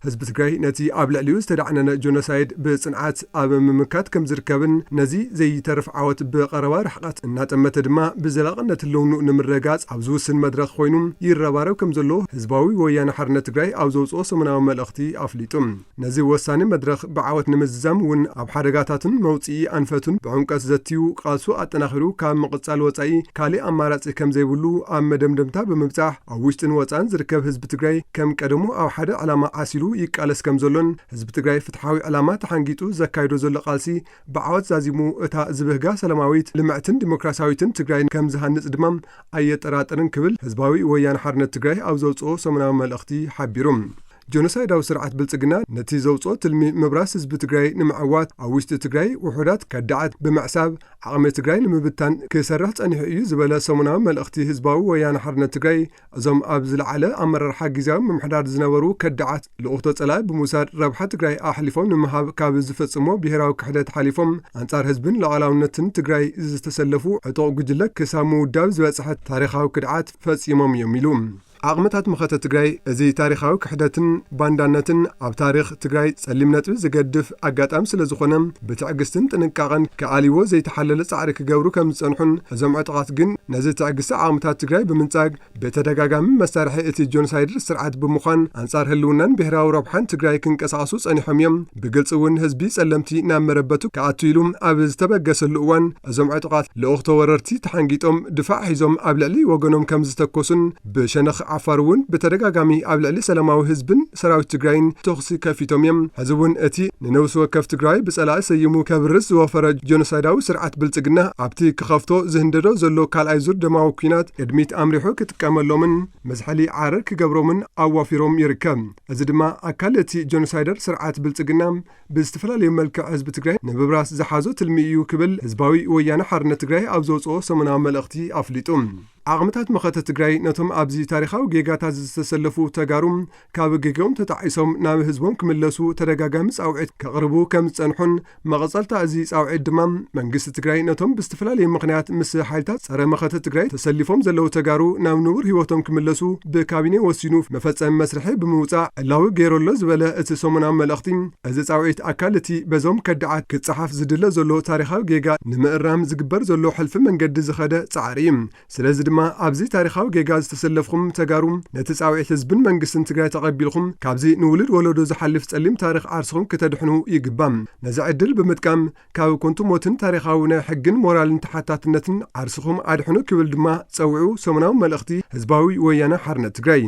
ህዝብ ትግራይ ነቲ ኣብ ልዕሊኡ ዝተዳዕነነ ጆኖሳይድ ብጽንዓት ኣብ ምምካት ከም ዝርከብን ነዚ ዘይተርፍ ዓወት ብቐረባ ርሕቐት እናጠመተ ድማ ብዘላቕነት ህልውኑ ንምርጋጽ ኣብ ዝውስን መድረኽ ኮይኑ ይረባረብ ከም ዘሎ ህዝባዊ ወያነ ሓርነት ትግራይ ኣብ ዘውፅኦ ሰሙናዊ መልእኽቲ ኣፍሊጡ ነዚ ወሳኒ መድረኽ ብዓወት ንምዝዛም እውን ኣብ ሓደጋታትን መውፅኢ ኣንፈቱን ብዕምቀት ዘትዩ ቃልሱ ኣጠናኺሩ ካብ ምቕጻል ወጻኢ ካሊእ ኣማራጺ ከም ዘይብሉ ኣብ መደምደምታ ብምብጻሕ ኣብ ውሽጥን ወጻን ዝርከብ ህዝቢ ትግራይ ከም ቀደሙ ኣብ ሓደ ዕላማ ዓሲሉ ይቃለስ ከም ዘሎን ህዝቢ ትግራይ ፍትሓዊ ዕላማ ተሓንጊጡ ዘካይዶ ዘሎ ቃልሲ ብዓወት ዛዚሙ እታ ዝብህጋ ሰላማዊት ልምዕትን ዲሞክራሲያዊትን ትግራይ ከም ዝሃንጽ ድማ ኣየጠራጠርን ክብል ህዝባዊ ወያነ ሓርነት ትግራይ ኣብ ዘውፅኦ ሰሙናዊ መልእኽቲ ሓቢሩ ጆኖሳይዳዊ ስርዓት ብልጽግና ነቲ ዘውፅኦ ትልሚ ምብራስ ህዝቢ ትግራይ ንምዕዋት ኣብ ውሽጢ ትግራይ ውሑዳት ከዳዓት ብምዕሳብ ዓቕሚ ትግራይ ንምብታን ክሰርሕ ጸኒሑ እዩ ዝበለ ሰሙናዊ መልእኽቲ ህዝባዊ ወያነ ሓርነት ትግራይ እዞም ኣብ ዝለዓለ ኣመራርሓ ጊዜያዊ ምምሕዳር ዝነበሩ ከዳዓት ልኡኽቶ ጸላኢ ብምውሳድ ረብሓ ትግራይ ኣሕሊፎም ንምሃብ ካብ ዝፈጽሞ ብሄራዊ ክሕደት ሓሊፎም ኣንጻር ህዝብን ሉዓላውነትን ትግራይ ዝተሰለፉ ዕጡቕ ጉጅለ ክሳብ ምውዳብ ዝበጽሐ ታሪኻዊ ክድዓት ፈጺሞም እዮም ኢሉ ዓቕምታት መኸተ ትግራይ እዚ ታሪኻዊ ክሕደትን ባንዳነትን ኣብ ታሪኽ ትግራይ ጸሊም ነጥቢ ዝገድፍ ኣጋጣሚ ስለ ዝኾነ ብትዕግስትን ጥንቃቐን ከኣሊዎ ዘይተሓለለ ጻዕሪ ክገብሩ ከም ዝጸንሑን እዞም ዕጡቓት ግን ነዚ ትዕግስቲ ዓቕምታት ትግራይ ብምንጻግ ብተደጋጋሚ መሳርሒ እቲ ጆኖሳይድ ስርዓት ብምዃን ኣንጻር ህልውናን ብሄራዊ ረብሓን ትግራይ ክንቀሳቐሱ ጸኒሖም እዮም ብግልፂ እውን ህዝቢ ጸለምቲ ናብ መረበቱ ከኣቱ ኢሉ ኣብ ዝተበገሰሉ እዋን እዞም ዕጡቓት ልኡኽቶ ወረርቲ ተሓንጊጦም ድፋዕ ሒዞም ኣብ ልዕሊ ወገኖም ከም ዝተኮሱን ብሸነኽ ዓፋር እውን ብተደጋጋሚ ኣብ ልዕሊ ሰላማዊ ህዝብን ሰራዊት ትግራይን ተኽሲ ከፊቶም እዮም ሕዚ እውን እቲ ንነብሲ ወከፍ ትግራይ ብጸላኢ ሰይሙ ከብርስ ዝወፈረ ጆኖሳይዳዊ ስርዓት ብልጽግና ኣብቲ ክኸፍቶ ዝህንደዶ ዘሎ ካልኣይ ዙር ደማዊ ኩናት ቅድሚት ኣምሪሑ ክጥቀመሎምን መዝሐሊ ዓረር ክገብሮምን ኣዋፊሮም ይርከብ እዚ ድማ ኣካል እቲ ጆኖሳይደር ስርዓት ብልጽግና ብዝተፈላለዩ መልክዕ ህዝቢ ትግራይ ንምብራስ ዝሓዞ ትልሚ እዩ ክብል ህዝባዊ ወያነ ሓርነት ትግራይ ኣብ ዘውፅኦ ሰሙናዊ መልእኽቲ ኣፍሊጡ ዓቕምታት መኸተ ትግራይ ነቶም ኣብዚ ታሪኻዊ ጌጋታት ዝተሰለፉ ተጋሩ ካብ ጌጋኦም ተጣዒሶም ናብ ህዝቦም ክምለሱ ተደጋጋሚ ጻውዒት ከቕርቡ ከም ዝጸንሑን መቐጸልታ እዚ ጻውዒት ድማ መንግስቲ ትግራይ ነቶም ብዝተፈላለዩ ምኽንያት ምስ ሓይልታት ጸረ መኸተ ትግራይ ተሰሊፎም ዘለዉ ተጋሩ ናብ ንቡር ህይወቶም ክምለሱ ብካቢነ ወሲኑ መፈጸሚ መስርሒ ብምውጻእ ዕላዊ ገይረሎ ዝበለ እቲ ሰሙናዊ መልእኽቲ እዚ ጻውዒት ኣካል እቲ በዞም ከዳዓት ክጽሓፍ ዝድለ ዘሎ ታሪኻዊ ጌጋ ንምእራም ዝግበር ዘሎ ሕልፊ መንገዲ ዝኸደ ጻዕሪ ስለዚ ድማ ኣብዚ ታሪኻዊ ጌጋ ዝተሰለፍኩም ተጋሩ ነቲ ጻውዒት ህዝብን መንግስትን ትግራይ ተቐቢልኩም ካብዚ ንውልድ ወለዶ ዝሓልፍ ጸሊም ታሪኽ ዓርስኹም ክትድሕኑ ይግባም ነዚ ዕድል ብምጥቃም ካብ ኮንቱ ሞትን ታሪኻዊ ናይ ሕግን ሞራልን ተሓታትነትን ዓርስኹም ኣድሕኑ ክብል ድማ ጸውዑ ሰሙናዊ መልእኽቲ ህዝባዊ ወያነ ሓርነት ትግራይ